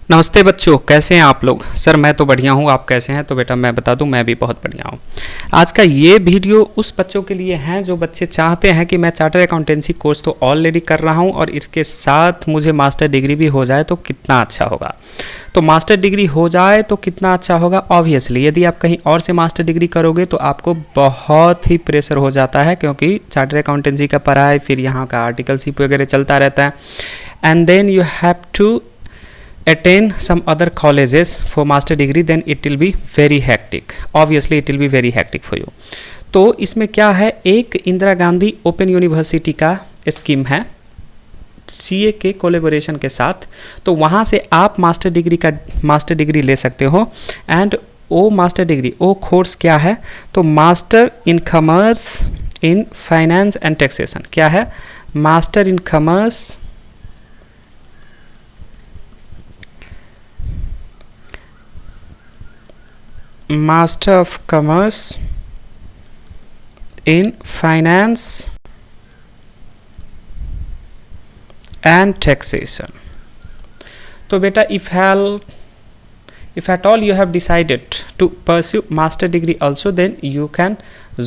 नमस्ते बच्चों, कैसे हैं आप लोग। सर मैं तो बढ़िया हूँ, आप कैसे हैं। तो बेटा मैं बता दूं, मैं भी बहुत बढ़िया हूँ। आज का ये वीडियो उस बच्चों के लिए हैं जो बच्चे चाहते हैं कि मैं चार्टर अकाउंटेंसी कोर्स तो ऑलरेडी कर रहा हूँ और इसके साथ मुझे मास्टर डिग्री भी हो जाए तो कितना अच्छा होगा। तो मास्टर डिग्री हो जाए तो कितना अच्छा होगा। ऑब्वियसली यदि आप कहीं और से मास्टर डिग्री करोगे तो आपको बहुत ही प्रेशर हो जाता है, क्योंकि चार्टर अकाउंटेंसी का पढ़ाई, फिर यहाँ का आर्टिकलशिप वगैरह चलता रहता है। And then you have to attain some other colleges for master degree, then it will be very hectic. Obviously it will be very hectic for you. तो इसमें क्या है, एक इंदिरा गांधी ओपन यूनिवर्सिटी का स्कीम है सीए के कोलेबोरेशन के साथ। तो वहाँ से आप मास्टर डिग्री ले सकते हो। एंड वो मास्टर डिग्री, वो कोर्स क्या है, तो master in commerce in finance and taxation. क्या है, master in commerce Master of Commerce in Finance and Taxation. तो बेटा if at all you have decided to pursue master degree also, then you can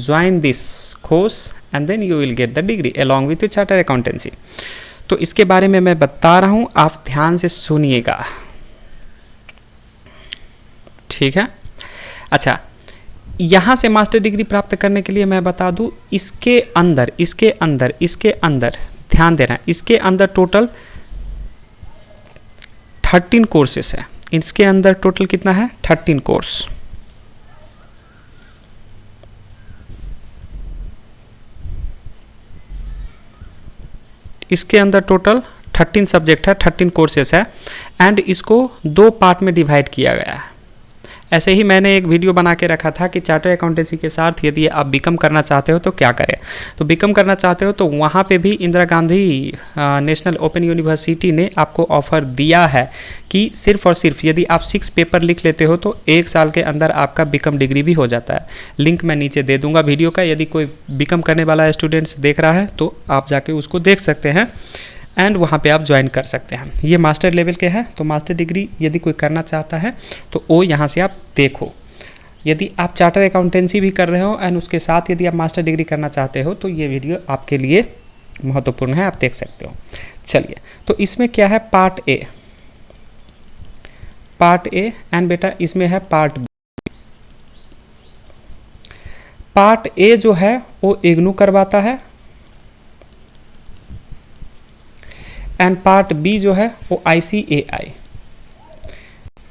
join this course and then you will get the degree along with your charter accountancy. तो इसके बारे में मैं बता रहा हूँ, आप ध्यान से सुनिएगा, ठीक है। अच्छा, यहाँ से मास्टर डिग्री प्राप्त करने के लिए मैं बता दूँ, इसके अंदर ध्यान देना, इसके अंदर टोटल 13 कोर्सेस है। इसके अंदर टोटल कितना है, 13 कोर्स। इसके अंदर टोटल 13 सब्जेक्ट है, 13 कोर्सेस है। एंड इसको 2 पार्ट में डिवाइड किया गया है। ऐसे ही मैंने एक वीडियो बना के रखा था कि चार्टर अकाउंटेंसी के साथ यदि आप बीकॉम करना चाहते हो तो क्या करें। तो बीकॉम करना चाहते हो तो वहाँ पे भी Indira Gandhi national open university ने आपको ऑफ़र दिया है कि सिर्फ और सिर्फ यदि आप 6 पेपर लिख लेते हो तो 1 साल के अंदर आपका बीकॉम डिग्री भी हो जाता है। लिंक मैं नीचे दे दूँगा वीडियो का, यदि कोई बीकॉम करने वाला स्टूडेंट्स देख रहा है तो आप जाके उसको देख सकते हैं एंड वहाँ पे आप ज्वाइन कर सकते हैं। ये मास्टर लेवल के हैं, तो मास्टर डिग्री यदि कोई करना चाहता है तो वो यहाँ से आप देखो। यदि आप चार्टर अकाउंटेंसी भी कर रहे हो एंड उसके साथ यदि आप मास्टर डिग्री करना चाहते हो तो ये वीडियो आपके लिए महत्वपूर्ण है, आप देख सकते हो। चलिए, तो इसमें क्या है, पार्ट ए एंड बेटा इसमें है पार्ट बी। पार्ट ए जो है वो इग्नू करवाता है एंड पार्ट बी जो है वो ICAI।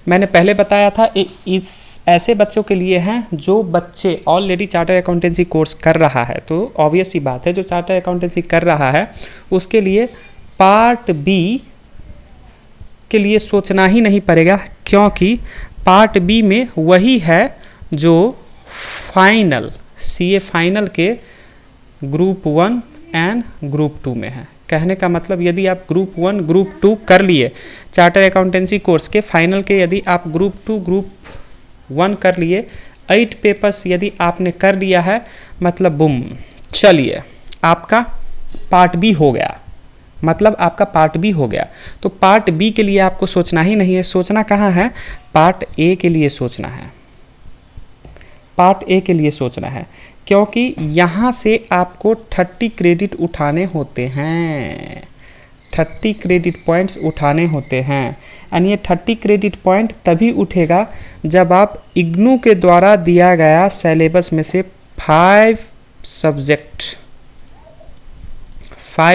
मैंने पहले बताया था इस ऐसे बच्चों के लिए हैं जो बच्चे ऑलरेडी चार्टर अकाउंटेंसी कोर्स कर रहा है। तो ऑब्वियस सी बात है, जो चार्टर अकाउंटेंसी कर रहा है उसके लिए पार्ट बी के लिए सोचना ही नहीं पड़ेगा, क्योंकि पार्ट बी में वही है जो फाइनल CA फाइनल के ग्रुप 1 एंड ग्रुप 2 में है। कहने का मतलब, यदि आप ग्रुप 1 ग्रुप 2 कर लिए चार्टर अकाउंटेंसी कोर्स के फाइनल के, यदि आप ग्रुप 2 ग्रुप 1 कर लिए, 8 पेपर्स यदि आपने कर लिया है, मतलब बुम, चलिए आपका पार्ट बी हो गया, मतलब आपका पार्ट बी हो गया। तो पार्ट बी के लिए आपको सोचना ही नहीं है। सोचना कहाँ है, पार्ट ए के लिए सोचना है। पार्ट ए के लिए सोचना है, क्योंकि यहाँ से आपको 30 क्रेडिट उठाने होते हैं, 30 क्रेडिट पॉइंट्स उठाने होते हैं। एंड ये 30 क्रेडिट पॉइंट तभी उठेगा जब आप इग्नू के द्वारा दिया गया सिलेबस में से 5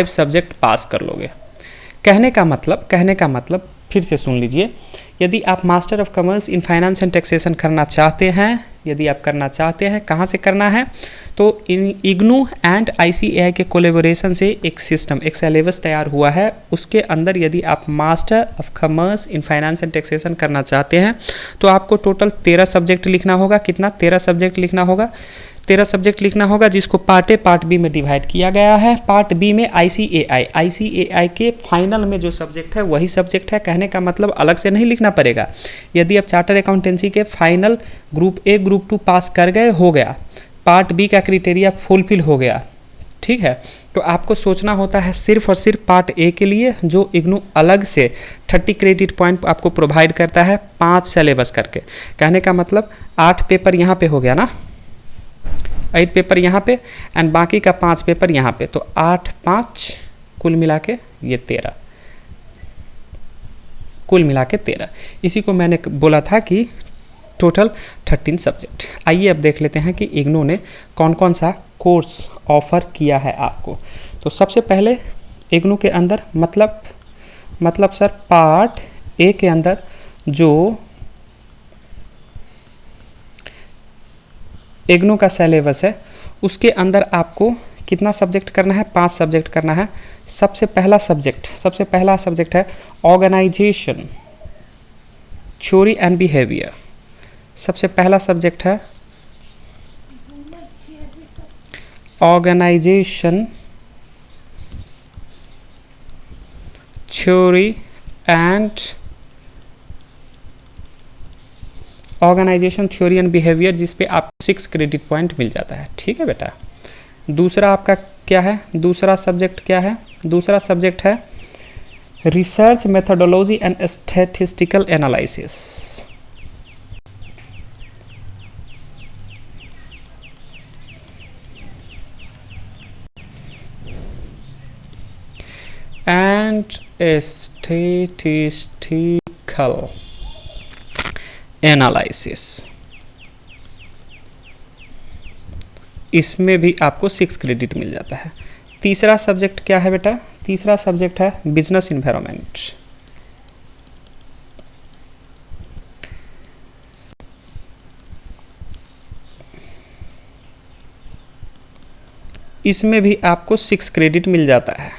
सब्जेक्ट पास कर लोगे। कहने का मतलब फिर से सुन लीजिए, यदि आप master of commerce in finance and taxation करना चाहते हैं, यदि आप करना चाहते हैं, कहाँ से करना है, तो इन इग्नू एंड ICAI के कोलेबोरेशन से एक सिस्टम, एक सिलेबस तैयार हुआ है। उसके अंदर यदि आप master of commerce in finance and taxation करना चाहते हैं तो आपको टोटल 13 सब्जेक्ट लिखना होगा। कितना, 13 सब्जेक्ट लिखना होगा। 13 सब्जेक्ट लिखना होगा, जिसको पार्ट ए पार्ट बी में डिवाइड किया गया है। पार्ट बी में ICAI के फाइनल में जो सब्जेक्ट है वही सब्जेक्ट है। कहने का मतलब अलग से नहीं लिखना पड़ेगा। यदि आप चार्टर अकाउंटेंसी के फाइनल ग्रुप ए ग्रुप 2 पास कर गए, हो गया, पार्ट बी का क्राइटेरिया फुलफिल हो गया, ठीक है। तो आपको सोचना होता है सिर्फ और सिर्फ पार्ट ए के लिए, जो इग्नू अलग से 30 क्रेडिट पॉइंट आपको प्रोवाइड करता है 5 सिलेबस करके। कहने का मतलब 8 पेपर यहाँ पे हो गया ना, 8 पेपर यहाँ पे एंड बाकी का 5 पेपर यहाँ पे, तो 8 5 कुल मिला के ये 13, कुल मिला के 13। इसी को मैंने बोला था कि टोटल 13 सब्जेक्ट। आइए अब देख लेते हैं कि इग्नू ने कौन कौन सा कोर्स ऑफर किया है आपको। तो सबसे पहले इग्नू के अंदर मतलब सर पार्ट ए के अंदर जो इग्नू का सिलेबस है उसके अंदर आपको कितना सब्जेक्ट करना है, 5 सब्जेक्ट करना है। सबसे पहला सब्जेक्ट है ऑर्गेनाइजेशन थ्योरी एंड बिहेवियर। सबसे पहला सब्जेक्ट है ऑर्गेनाइजेशन थ्योरी एंड बिहेवियर, जिस पे आपको 6 क्रेडिट पॉइंट मिल जाता है। ठीक है बेटा। दूसरा आपका क्या है, दूसरा सब्जेक्ट है research methodology and statistical analysis. And statistical analysis, इसमें भी आपको 6 क्रेडिट मिल जाता है। तीसरा सब्जेक्ट क्या है बेटा, तीसरा सब्जेक्ट है बिजनेस इन्वायरमेंट। इसमें भी आपको 6 क्रेडिट मिल जाता है।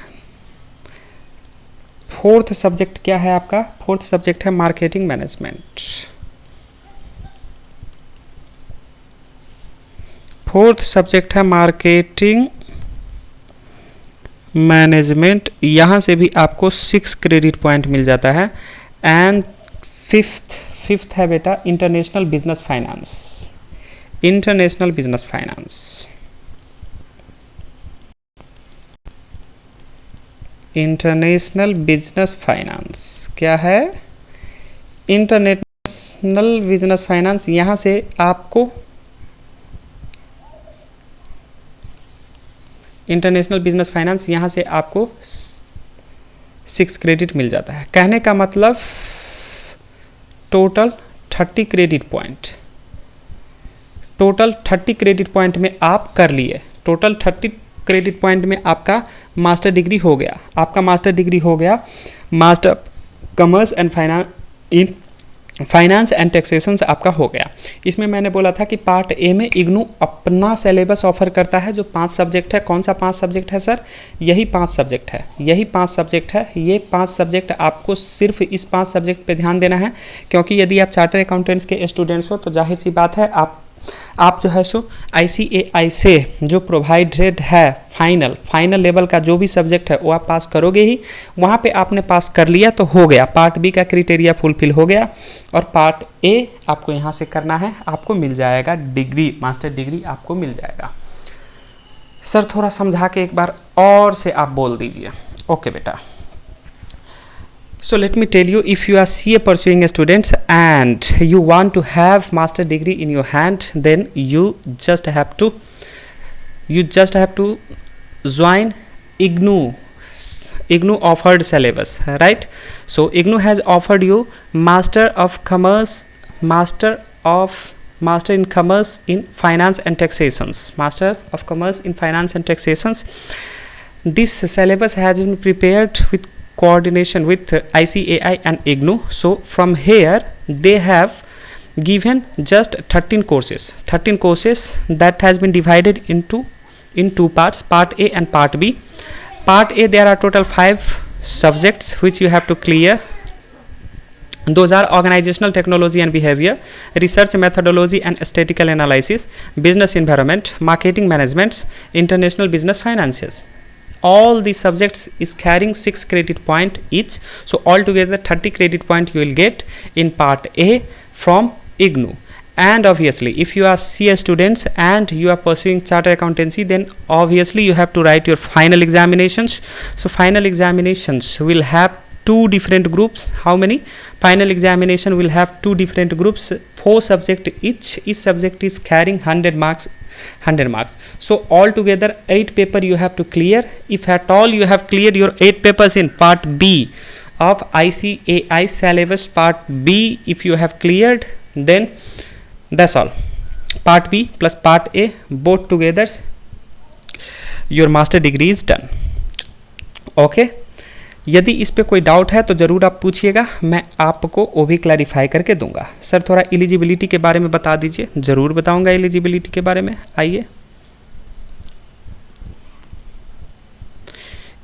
फोर्थ सब्जेक्ट क्या है आपका, फोर्थ सब्जेक्ट है मार्केटिंग मैनेजमेंट। फोर्थ सब्जेक्ट है मार्केटिंग मैनेजमेंट, यहाँ से भी आपको 6 क्रेडिट पॉइंट मिल जाता है। एंड फिफ्थ है बेटा international business finance. International business finance, international business finance क्या है, इंटरनेशनल बिजनेस फाइनेंस, यहाँ से आपको इंटरनेशनल बिजनेस फाइनेंस, यहाँ से आपको 6 क्रेडिट मिल जाता है। कहने का मतलब total 30 credit point, total 30 credit point में आप कर लिए, टोटल 30 क्रेडिट पॉइंट में आपका मास्टर डिग्री हो गया, आपका मास्टर डिग्री हो गया master commerce and finance and taxation आपका हो गया। इसमें मैंने बोला था कि पार्ट ए में इग्नू अपना सिलेबस ऑफर करता है जो 5 सब्जेक्ट है। कौन सा 5 सब्जेक्ट है सर, यही 5 सब्जेक्ट है, यही 5 सब्जेक्ट है। ये 5 सब्जेक्ट आपको सिर्फ इस 5 सब्जेक्ट पे ध्यान देना है, क्योंकि यदि आप चार्टर अकाउंटेंट्स के स्टूडेंट्स हो तो जाहिर सी बात है आप जो है सो ICAI से जो प्रोवाइडेड है फाइनल लेवल का जो भी सब्जेक्ट है वो आप पास करोगे ही। वहाँ पे आपने पास कर लिया तो हो गया, पार्ट बी का क्राइटेरिया फुलफिल हो गया। और पार्ट ए आपको यहाँ से करना है, आपको मिल जाएगा डिग्री, मास्टर डिग्री आपको मिल जाएगा। सर थोड़ा समझा के एक बार और से आप बोल दीजिए। ओके बेटा। So let me tell you, if you are CA pursuing students and you want to have master degree in your hand, then you just have to join IGNOU offered syllabus, right? So IGNOU has offered you Master in Commerce in Finance and Taxations, Master of Commerce in Finance and Taxations. This syllabus has been prepared with coordination with ICAI and IGNOU. So from here they have given just 13 courses that has been divided in two parts, part A and part B. Part A, there are total 5 subjects which you have to clear. Those are organizational technology and behavior, research methodology and statistical analysis, business environment, marketing management, international business finances. All these subjects is carrying 6 credit point each. So altogether 30 credit point you will get in part A from IGNOU. and obviously if you are CA students and you are pursuing chartered accountancy, then obviously you have to write your final examinations. So final examinations will have two different groups. How many? Final examination will have two different groups, 4 subject each subject is carrying 100 marks. So altogether 8 paper you have to clear. If at all you have cleared your 8 papers in part B of ICAI syllabus, part B if you have cleared, then that's all. Part B plus part A both together your master degree is done. Okay, यदि इस पे कोई doubt है तो ज़रूर आप पूछिएगा, मैं आपको वो भी क्लैरिफाई करके दूंगा। सर थोड़ा एलिजिबिलिटी के बारे में बता दीजिए। ज़रूर बताऊंगा एलिजिबिलिटी के बारे में। आइए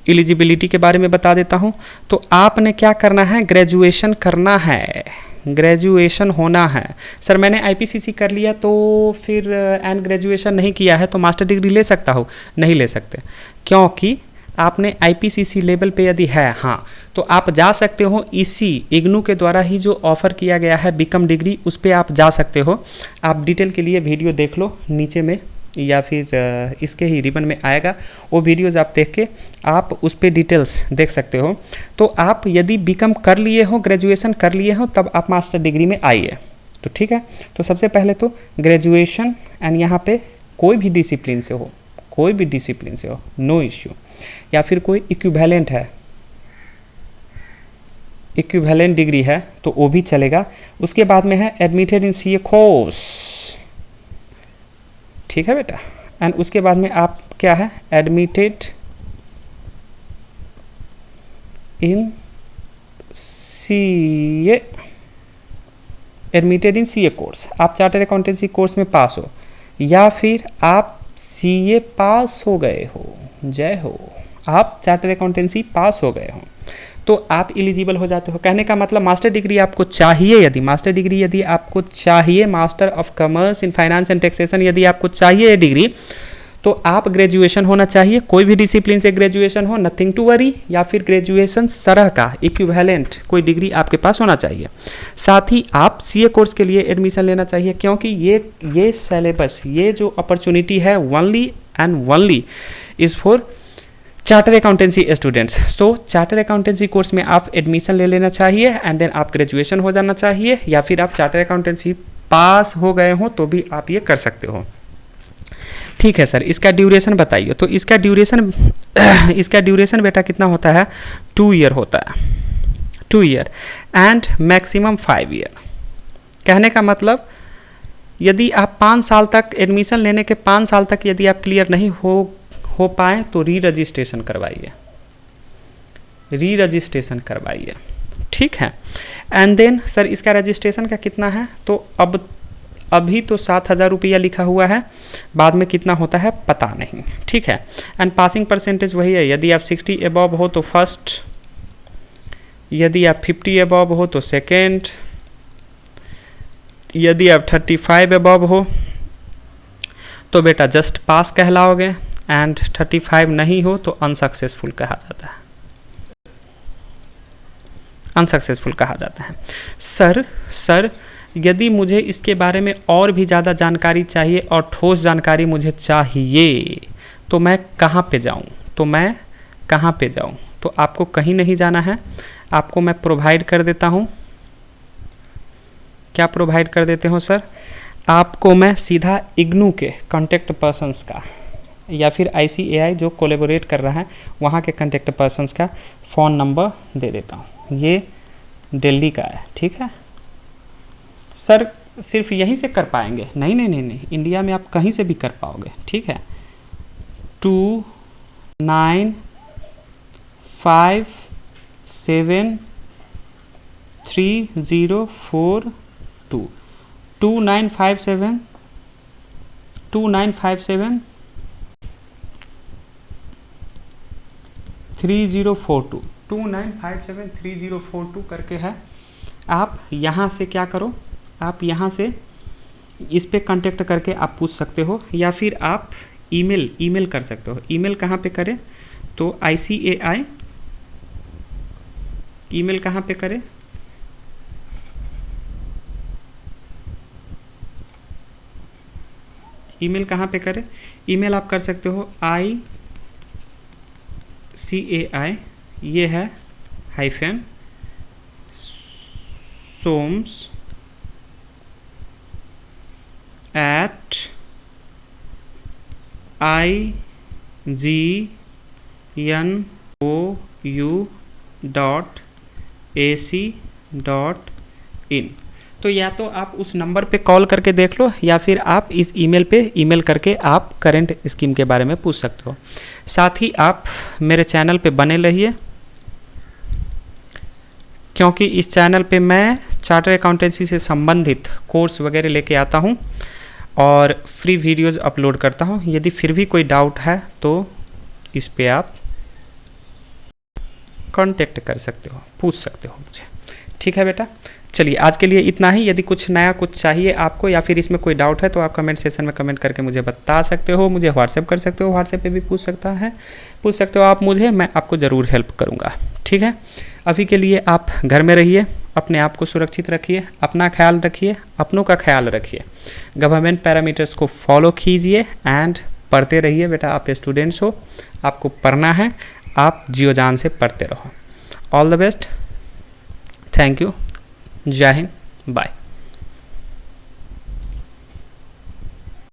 एलिजिबिलिटी के बारे में बता देता हूं। तो आपने क्या करना है, ग्रेजुएशन करना है, ग्रेजुएशन होना है। सर मैंने आईपीसीसी कर लिया तो फिर एंड ग्रेजुएशन नहीं किया है तो मास्टर डिग्री ले सकता हूँ? नहीं ले सकते, क्योंकि आपने आईपीसीसी लेवल पे यदि है, हाँ, तो आप जा सकते हो। इसी इग्नू के द्वारा ही जो ऑफ़र किया गया है बीकॉम डिग्री, उस पर आप जा सकते हो। आप डिटेल के लिए वीडियो देख लो नीचे में, या फिर इसके ही रिबन में आएगा, वो वीडियोज़ आप देख के आप उस पर डिटेल्स देख सकते हो। तो आप यदि बीकॉम कर लिए हो, ग्रेजुएशन कर लिए हो, तब आप मास्टर डिग्री में आइए। तो ठीक है, तो सबसे पहले तो ग्रेजुएशन एंड यहाँ पे कोई भी डिसिप्लिन से हो, कोई भी डिसिप्लिन से हो, नो इश्यू। या फिर कोई इक्विवेलेंट है, इक्विवेलेंट डिग्री है तो वो भी चलेगा। उसके बाद में है एडमिटेड इन सीए कोर्स, ठीक है बेटा। एंड उसके बाद में आप क्या है, admitted in CA, admitted in CA course. आप चार्टर्ड अकाउंटेंसी कोर्स में पास हो, या फिर आप सीए पास हो गए हो, जय हो, आप चार्टर्ड अकाउंटेंसी पास हो गए हो तो आप एलिजिबल हो जाते हो। कहने का मतलब मास्टर डिग्री आपको चाहिए, यदि मास्टर डिग्री यदि आपको चाहिए, master of commerce in finance and taxation यदि आपको चाहिए ये डिग्री, तो आप ग्रेजुएशन होना चाहिए, कोई भी डिसिप्लिन से ग्रेजुएशन हो, नथिंग टू वरी। या फिर ग्रेजुएशन सरह का इक्विवेलेंट कोई डिग्री आपके पास होना चाहिए। साथ ही आप सीए कोर्स के लिए एडमिशन लेना चाहिए, क्योंकि ये सिलेबस, ये जो अपॉर्चुनिटी है only and only is for chartered accountancy students. तो चार्टर्ड अकाउंटेंसी कोर्स में आप एडमिशन ले लेना चाहिए एंड देन आप ग्रेजुएशन हो जाना चाहिए, या फिर आप चार्टर्ड अकाउंटेंसी पास हो गए हो तो भी आप ये कर सकते हो। ठीक है सर, इसका ड्यूरेशन बताइए। तो इसका ड्यूरेशन बेटा कितना होता है, 2 ईयर होता है, 2 ईयर एंड मैक्सिमम 5 ईयर। कहने का मतलब यदि आप 5 साल तक एडमिशन लेने के 5 साल तक यदि आप क्लियर नहीं हो पाए तो री रजिस्ट्रेशन करवाइए, री रजिस्ट्रेशन करवाइए, ठीक है। एंड देन सर इसका रजिस्ट्रेशन का कितना है, तो अभी तो 7,000 रुपया लिखा हुआ है, बाद में कितना होता है पता नहीं, ठीक है। एंड पासिंग परसेंटेज वही है, यदि आप 60 एबव हो तो फर्स्ट, यदि आप 50 एबव हो तो सेकेंड, यदि आप 35 एबव हो तो बेटा जस्ट पास कहलाओगे, एंड 35 नहीं हो तो अनसक्सेसफुल कहा जाता है, अनसक्सेसफुल कहा जाता है। सर यदि मुझे इसके बारे में और भी ज़्यादा जानकारी चाहिए और ठोस जानकारी मुझे चाहिए तो मैं कहाँ पे जाऊँ, तो आपको कहीं नहीं जाना है, आपको मैं प्रोवाइड कर देता हूँ। क्या प्रोवाइड कर देते हो सर, आपको मैं सीधा इग्नू के कॉन्टेक्ट पर्सन्स का या फिर ICAI जो कोलेबोरेट कर रहा है वहाँ के कॉन्टेक्ट पर्सन्स का फ़ोन नंबर दे देता हूँ। ये दिल्ली का है, ठीक है सर। सिर्फ यहीं से कर पाएंगे? नहीं, इंडिया में आप कहीं से भी कर पाओगे, ठीक है। 29573042 2957 3042 29573042 करके है। आप यहाँ से क्या करो, आप यहाँ से इस पे कांटेक्ट करके आप पूछ सकते हो, या फिर आप ईमेल कर सकते हो। ईमेल कहाँ पे करें, तो ICAI ईमेल कहाँ पे करें, ईमेल कहाँ पे करें? ईमेल आप कर सकते हो ICAI, ये है हाइफन सोम्स IGNOU.AC.in। तो या तो आप उस नंबर पे कॉल करके देख लो या फिर आप इस ईमेल पे ईमेल करके आप करंट स्कीम के बारे में पूछ सकते हो। साथ ही आप मेरे चैनल पे बने रहिए, क्योंकि इस चैनल पे मैं चार्टर अकाउंटेंसी से संबंधित कोर्स वगैरह लेके आता हूँ और फ्री वीडियोज़ अपलोड करता हूँ। यदि फिर भी कोई डाउट है तो इस पे आप कांटेक्ट कर सकते हो, पूछ सकते हो मुझे। ठीक है बेटा, चलिए आज के लिए इतना ही। यदि कुछ नया कुछ चाहिए आपको या फिर इसमें कोई डाउट है तो आप कमेंट सेक्शन में कमेंट करके मुझे बता सकते हो, मुझे व्हाट्सएप कर सकते हो, व्हाट्सएप पे भी पूछ सकते हो आप मुझे, मैं आपको ज़रूर हेल्प करूँगा। ठीक है, अभी के लिए आप घर में रहिए, अपने आप को सुरक्षित रखिए, अपना ख्याल रखिए, अपनों का ख्याल रखिए, गवर्नमेंट पैरामीटर्स को फॉलो कीजिए एंड पढ़ते रहिए। बेटा आप स्टूडेंट्स हो, आपको पढ़ना है, आप जियो जान से पढ़ते रहो। All the best, thank you, जय हिंद, बाय।